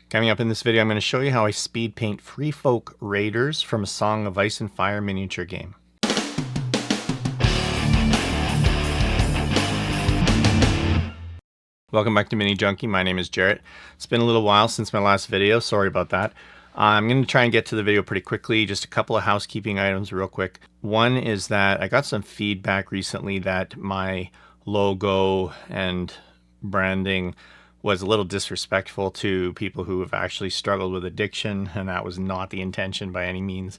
Coming up in this video, I'm going to show you how I speed paint Free Folk Raiders from a Song of Ice and Fire miniature game. Welcome back to Mini Junkie. My name is Jarrett. It's been a little while since my last video. Sorry about that. I'm going to try and get to the video pretty quickly. Just a couple of housekeeping items real quick. One is that I got some feedback recently that my logo and branding was a little disrespectful to people who have actually struggled with addiction, and that was not the intention by any means.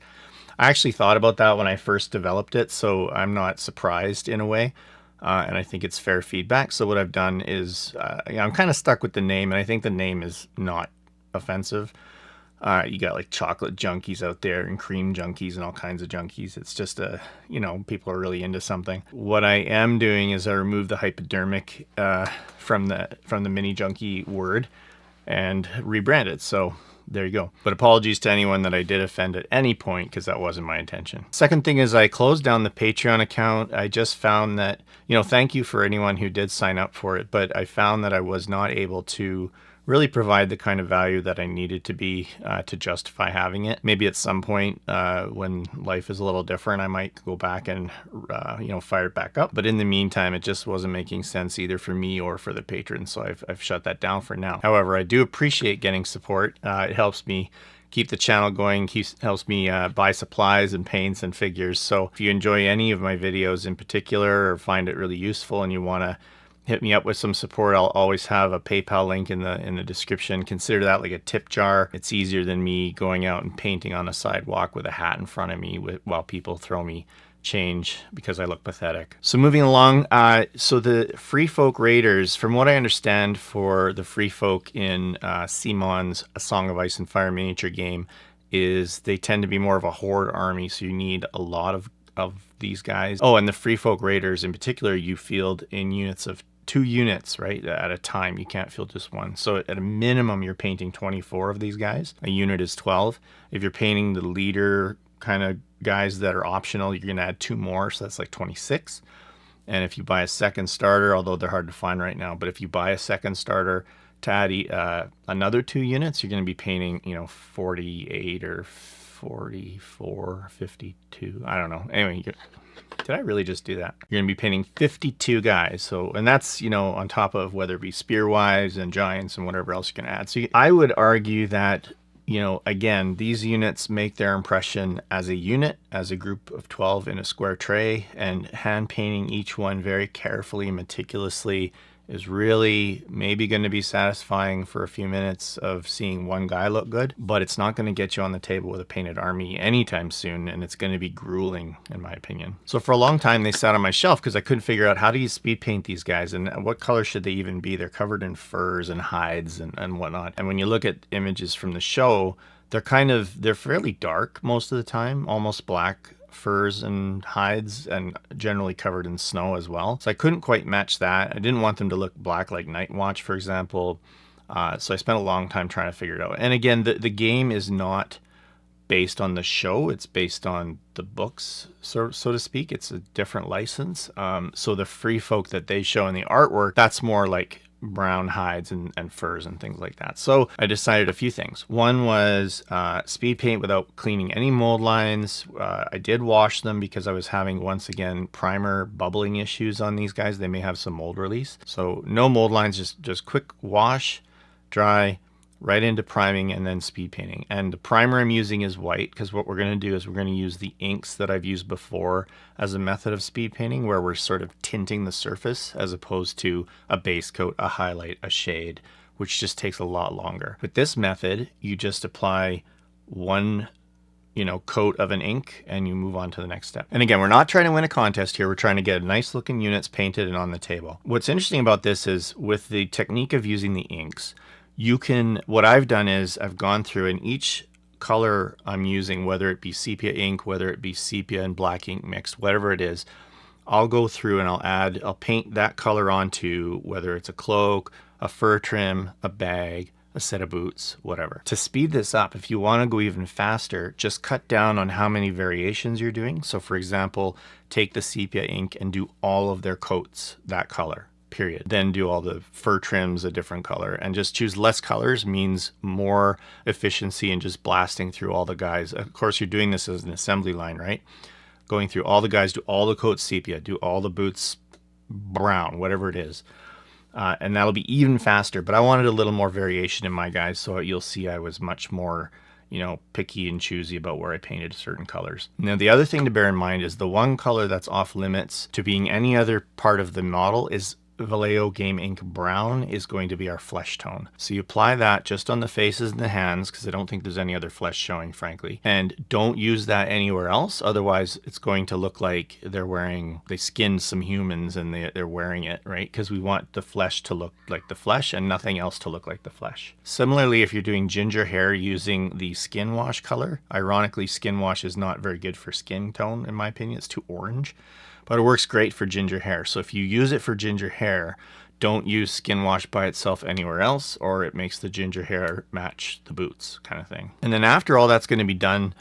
I actually thought about that when I first developed it, so I'm not surprised in a way. And I think it's fair feedback. So what I've done is I'm kind of stuck with the name, and I think the name is not offensive. You got like chocolate junkies out there and cream junkies and all kinds of junkies. It's just people are really into something. What I am doing is I removed the hypodermic from the mini junkie word and rebrand it. So there you go. But apologies to anyone that I did offend at any point, because that wasn't my intention. Second thing is I closed down the Patreon account. I just found that, thank you for anyone who did sign up for it, but I found that I was not able to really provide the kind of value that I needed to be to justify having it. Maybe at some point when life is a little different, I might go back and fire it back up. But in the meantime, it just wasn't making sense either for me or for the patrons, so I've shut that down for now. However, I do appreciate getting support. It helps me keep the channel going, helps me buy supplies and paints and figures. So if you enjoy any of my videos in particular or find it really useful and you want to hit me up with some support, I'll always have a PayPal link in the description. Consider that like a tip jar. It's easier than me going out and painting on a sidewalk with a hat in front of me while people throw me change because I look pathetic. So moving along, so the Free Folk Raiders, from what I understand for the Free Folk in Simon's A Song of Ice and Fire miniature game, is they tend to be more of a horde army, so you need a lot of these guys. Oh, and the Free Folk Raiders in particular, you field in units of 2 units, right, at a time. You can't field just one. So at a minimum, you're painting 24 of these guys. A unit is 12. If you're painting the leader kind of guys that are optional, you're going to add 2 more, so that's like 26. And if you buy a second starter, although they're hard to find right now, but if you buy a second starter to add another 2 units, you're going to be painting 48 or 44, 52. I don't know. Anyway, did I really just do that? You're going to be painting 52 guys. So, and that's, on top of whether it be spearwives and giants and whatever else you're going to add. So I would argue that, again, these units make their impression as a unit, as a group of 12 in a square tray, and hand painting each one very carefully and meticulously is really maybe going to be satisfying for a few minutes of seeing one guy look good, but it's not going to get you on the table with a painted army anytime soon, and it's going to be grueling in my opinion. So for a long time they sat on my shelf because I couldn't figure out how do you speed paint these guys and what color should they even be. They're covered in furs and hides and whatnot, and when you look at images from the show, they're fairly dark most of the time, almost black furs and hides, and generally covered in snow as well. So I couldn't quite match that. I didn't want them to look black like Night Watch, for example. So I spent a long time trying to figure it out. And again, the game is not based on the show. It's based on the books, so to speak. It's a different license. So the Free Folk that they show in the artwork, that's more like brown hides and furs and things like that. So I decided a few things. One was speed paint without cleaning any mold lines. I did wash them because I was having, once again, primer bubbling issues on these guys. They may have some mold release. So no mold lines, just quick wash, dry, right into priming, and then speed painting. And the primer I'm using is white because what we're going to do is we're going to use the inks that I've used before as a method of speed painting, where we're sort of tinting the surface as opposed to a base coat, a highlight, a shade, which just takes a lot longer. With this method, you just apply one coat of an ink and you move on to the next step. And again, we're not trying to win a contest here. We're trying to get nice looking units painted and on the table. What's interesting about this is with the technique of using the inks, what I've done is I've gone through, and each color I'm using, whether it be sepia ink, whether it be sepia and black ink mixed, whatever it is, I'll go through and I'll paint that color onto, whether it's a cloak, a fur trim, a bag, a set of boots, whatever. To speed this up, if you want to go even faster, just cut down on how many variations you're doing. So for example, take the sepia ink and do all of their coats that color. period. Then do all the fur trims a different color, and just choose less colors means more efficiency in just blasting through all the guys. Of course, you're doing this as an assembly line, right? Going through all the guys, do all the coats sepia, do all the boots brown, whatever it is. And that'll be even faster, but I wanted a little more variation in my guys, so you'll see I was much more, you know, picky and choosy about where I painted certain colors. Now, the other thing to bear in mind is the one color that's off limits to being any other part of the model is Vallejo Game Ink Brown is going to be our flesh tone. So you apply that just on the faces and the hands, because I don't think there's any other flesh showing, frankly. And don't use that anywhere else. Otherwise, it's going to look like they skinned some humans and they're wearing it, right? Because we want the flesh to look like the flesh and nothing else to look like the flesh. Similarly, if you're doing ginger hair using the skin wash color, ironically, skin wash is not very good for skin tone, in my opinion. It's too orange. But it works great for ginger hair. So if you use it for ginger hair, don't use skin wash by itself anywhere else, or it makes the ginger hair match the boots kind of thing. And then after all that's going to be done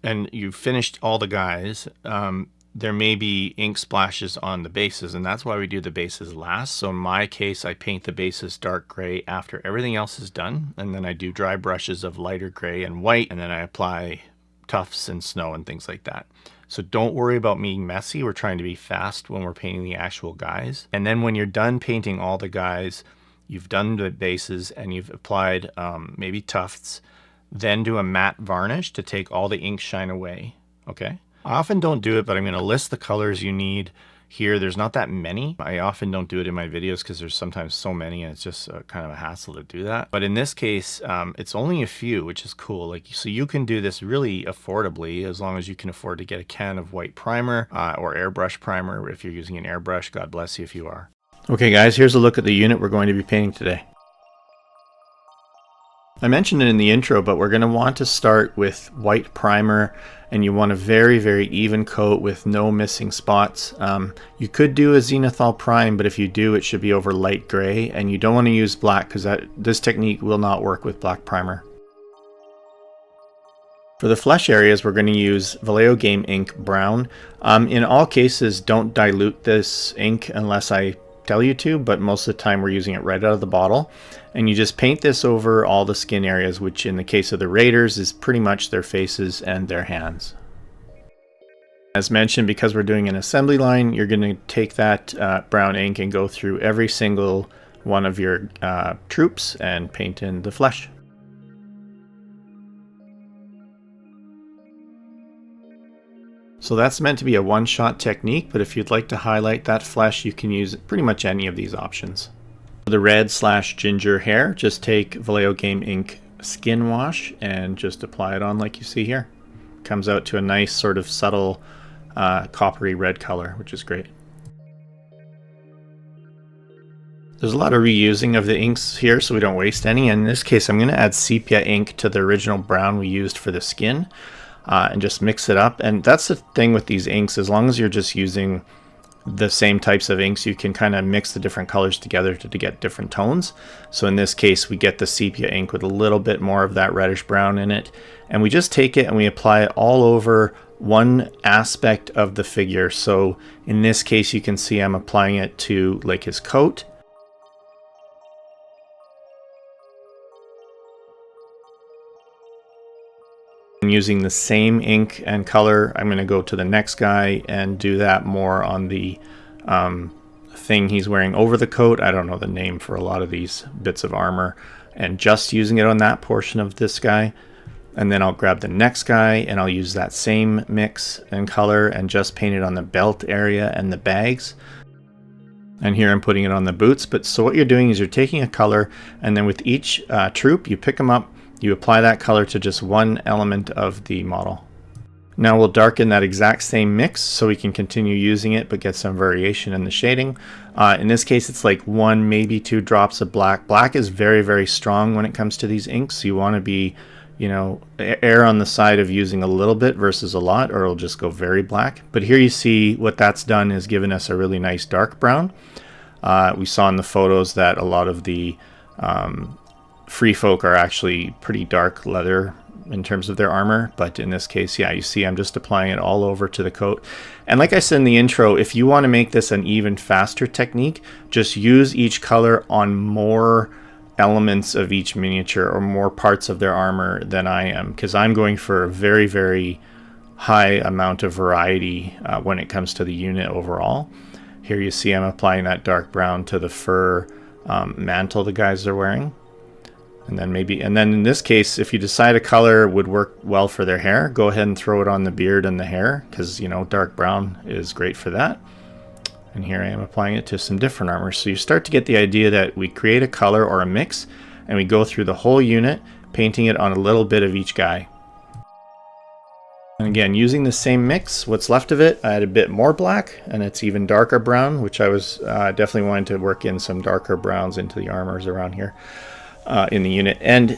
and you've finished all the guys, there may be ink splashes on the bases, and that's why we do the bases last. So in my case, I paint the bases dark gray after everything else is done, and then I do dry brushes of lighter gray and white, and then I apply tufts and snow and things like that. So don't worry about being messy. We're trying to be fast when we're painting the actual guys. And then when you're done painting all the guys, you've done the bases and you've applied maybe tufts, then do a matte varnish to take all the ink shine away, okay? I often don't do it, but I'm going to list the colors you need here. There's not that many. I often don't do it in my videos because there's sometimes so many and it's just kind of a hassle to do that. But in this case, it's only a few, which is cool. Like, so you can do this really affordably as long as you can afford to get a can of white primer or airbrush primer. If you're using an airbrush, God bless you if you are. Okay guys, here's a look at the unit we're going to be painting today. I mentioned it in the intro, but we're going to want to start with white primer, and you want a very, very even coat with no missing spots. You could do a zenithal prime, but if you do, it should be over light gray, and you don't want to use black because this technique will not work with black primer. For the flesh areas, we're going to use Vallejo Game Ink Brown. In all cases, don't dilute this ink unless I tell you to, but most of the time we're using it right out of the bottle. And you just paint this over all the skin areas, which in the case of the raiders is pretty much their faces and their hands. As mentioned, because we're doing an assembly line, you're going to take that brown ink and go through every single one of your troops and paint in the flesh. So that's meant to be a one-shot technique, but if you'd like to highlight that flesh, you can use pretty much any of these options. For the red/ginger hair, just take Vallejo Game Ink Skin Wash and just apply it on like you see here. Comes out to a nice sort of subtle coppery red color, which is great. There's a lot of reusing of the inks here, so we don't waste any. In this case, I'm going to add sepia ink to the original brown we used for the skin. And just mix it up. And that's the thing with these inks, as long as you're just using the same types of inks, you can kind of mix the different colors together to get different tones. So in this case, we get the sepia ink with a little bit more of that reddish brown in it, and we just take it and we apply it all over one aspect of the figure. So in this case, you can see I'm applying it to like his coat. Using the same ink and color, I'm going to go to the next guy and do that more on the thing he's wearing over the coat. I don't know the name for a lot of these bits of armor, and just using it on that portion of this guy. And then I'll grab the next guy and I'll use that same mix and color and just paint it on the belt area and the bags. And here I'm putting it on the boots. But so what you're doing is you're taking a color, and then with each troop you pick them up, you apply that color to just one element of the model. Now we'll darken that exact same mix so we can continue using it but get some variation in the shading. In this case, it's like 1, maybe 2 drops of black. Black is very, very strong when it comes to these inks. So you want to be, you know, err on the side of using a little bit versus a lot, or it'll just go very black. But here you see what that's done is given us a really nice dark brown. We saw in the photos that a lot of the free folk are actually pretty dark leather in terms of their armor, but in this case, yeah, you see I'm just applying it all over to the coat. And like I said in the intro, if you want to make this an even faster technique, just use each color on more elements of each miniature or more parts of their armor than I am, because I'm going for a very, very high amount of variety when it comes to the unit overall. Here you see I'm applying that dark brown to the fur mantle the guys are wearing. And then in this case, if you decide a color would work well for their hair, go ahead and throw it on the beard and the hair, because, you know, dark brown is great for that. And here I am applying it to some different armor. So you start to get the idea that we create a color or a mix, and we go through the whole unit, painting it on a little bit of each guy. And again, using the same mix, what's left of it, I add a bit more black, and it's even darker brown, which I was definitely wanting to work in some darker browns into the armors around here in the unit. And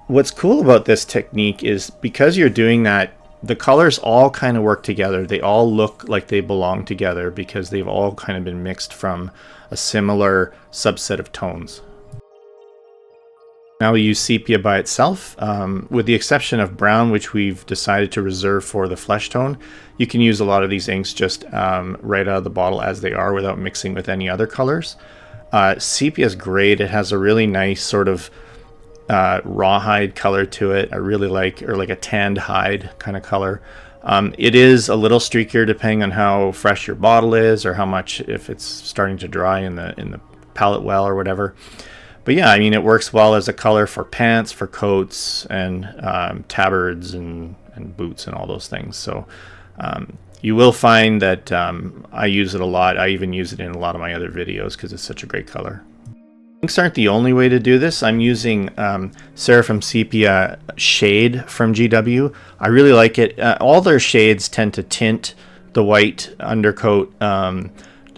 what's cool about this technique is because you're doing that, the colors all kind of work together. They all look like they belong together because they've all kind of been mixed from a similar subset of tones. Now we use sepia by itself, with the exception of brown, which we've decided to reserve for the flesh tone. You can use a lot of these inks just right out of the bottle as they are without mixing with any other colors. Sepia is great. It has a really nice sort of rawhide color to it. I really like, or like a tanned hide kind of color. It is a little streakier depending on how fresh your bottle is or how much, if it's starting to dry in the palette well or whatever. But yeah, I mean, it works well as a color for pants, for coats, and tabards and boots and all those things. So you will find that I use it a lot. I even use it in a lot of my other videos because it's such a great color. Inks aren't the only way to do this. I'm using Seraphim Sepia Shade from GW. I really like it. All their shades tend to tint the white undercoat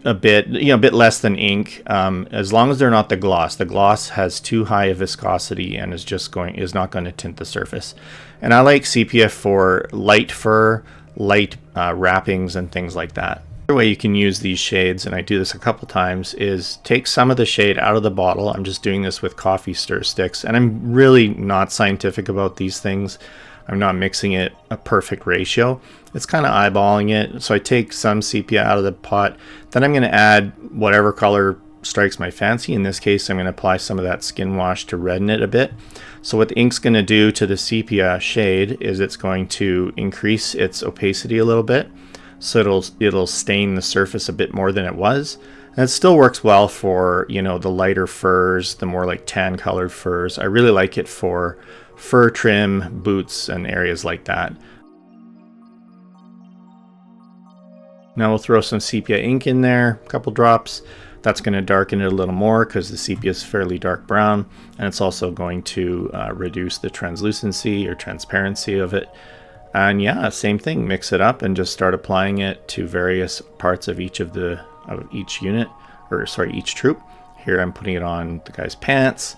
a bit, a bit less than ink, as long as they're not the gloss. The gloss has too high a viscosity and is not going to tint the surface. And I like sepia for light fur, light wrappings, and things like that. Another way you can use these shades, and I do this a couple times, is take some of the shade out of the bottle. I'm just doing this with coffee stir sticks, and I'm really not scientific about these things. I'm not mixing it a perfect ratio. It's kind of eyeballing it. So I take some sepia out of the pot. Then I'm going to add whatever color strikes my fancy. In this case, I'm going to apply some of that skin wash to redden it a bit. So what the ink's going to do to the sepia shade is it's going to increase its opacity a little bit. So it'll stain the surface a bit more than it was. And it still works well for, the lighter furs, the more like tan colored furs. I really like it for fur trim, boots, and areas like that. Now we'll throw some sepia ink in there, a couple drops. That's going to darken it a little more because the sepia is fairly dark brown, and it's also going to reduce the translucency or transparency of it. And yeah, same thing, mix it up and just start applying it to various parts of each unit, or sorry, each troop. Here I'm putting it on the guy's pants.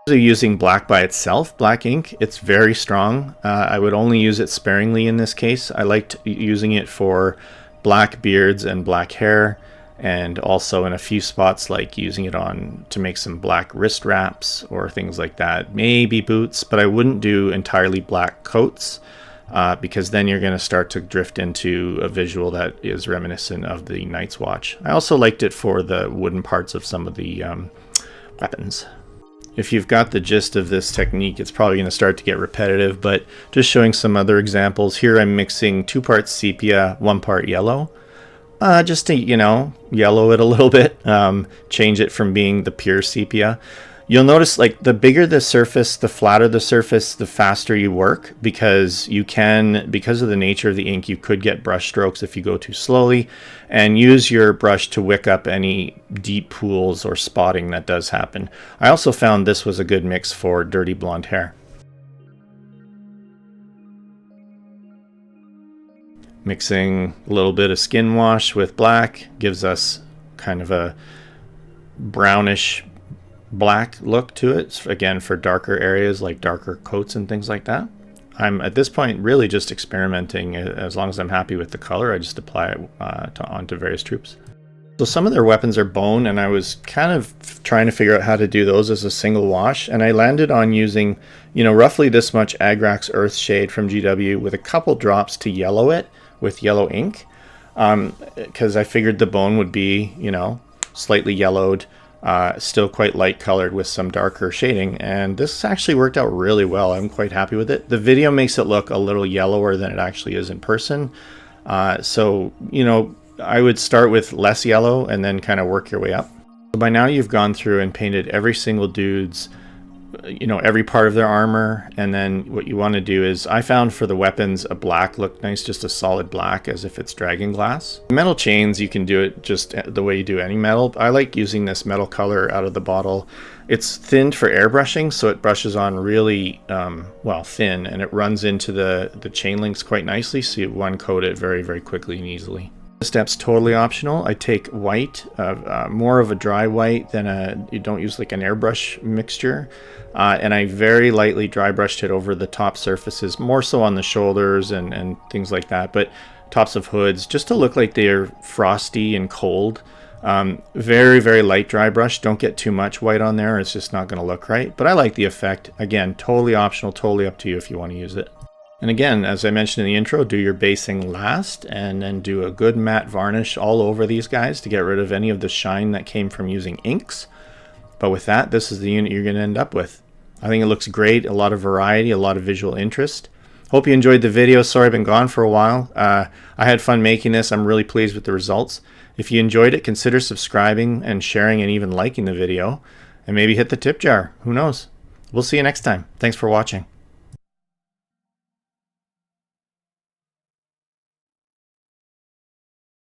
Using black by itself, black ink, it's very strong. I would only use it sparingly in this case. I liked using it for black beards and black hair, and also in a few spots like using it on to make some black wrist wraps or things like that. Maybe boots, but I wouldn't do entirely black coats because then you're going to start to drift into a visual that is reminiscent of the Night's Watch. I also liked it for the wooden parts of some of the weapons. If you've got the gist of this technique, it's probably going to start to get repetitive, but just showing some other examples. Here I'm mixing 2 parts sepia, 1 part yellow, just to, yellow it a little bit, change it from being the pure sepia. You'll notice like the bigger the surface, the flatter the surface, the faster you work, because because of the nature of the ink, you could get brush strokes if you go too slowly, and use your brush to wick up any deep pools or spotting that does happen. I also found this was a good mix for dirty blonde hair. Mixing a little bit of skin wash with black gives us kind of a brownish black look to it, again for darker areas like darker coats and things like that. I'm at this point really just experimenting. As long as I'm happy with the color, I just apply it onto various troops. So some of their weapons are bone, and I was kind of trying to figure out how to do those as a single wash, and I landed on using, you know, roughly this much Agrax Earthshade from GW with a couple drops to yellow it with yellow ink, because I figured the bone would be, you know, slightly yellowed, still quite light colored with some darker shading, and this actually worked out really well. I'm quite happy with it. The video makes it look a little yellower than it actually is in person, so, you know, I would start with less yellow and then kind of work your way up. So by now you've gone through and painted every single dude's, you know, every part of their armor, and then what you want to do is, I found for the weapons a black looked nice, just a solid black as if it's dragon glass. Metal chains, you can do it just the way you do any metal. I like using this metal color out of the bottle. It's thinned for airbrushing, so it brushes on really well, thin, and it runs into the chain links quite nicely, so you one coat it very, very quickly and easily. This step's totally optional. I take white, more of a dry white than you don't use like an airbrush mixture, and I very lightly dry brushed it over the top surfaces, more so on the shoulders and things like that, but tops of hoods, just to look like they're frosty and cold. Very, very light dry brush. Don't get too much white on there, it's just not going to look right, but I like the effect. Again, totally optional, totally up to you if you want to use it. And again, as I mentioned in the intro, do your basing last, and then do a good matte varnish all over these guys to get rid of any of the shine that came from using inks. But with that, this is the unit you're going to end up with. I think it looks great, a lot of variety, a lot of visual interest. Hope you enjoyed the video. Sorry I've been gone for a while. I had fun making this. I'm really pleased with the results. If you enjoyed it, consider subscribing and sharing and even liking the video. And maybe hit the tip jar. Who knows? We'll see you next time. Thanks for watching.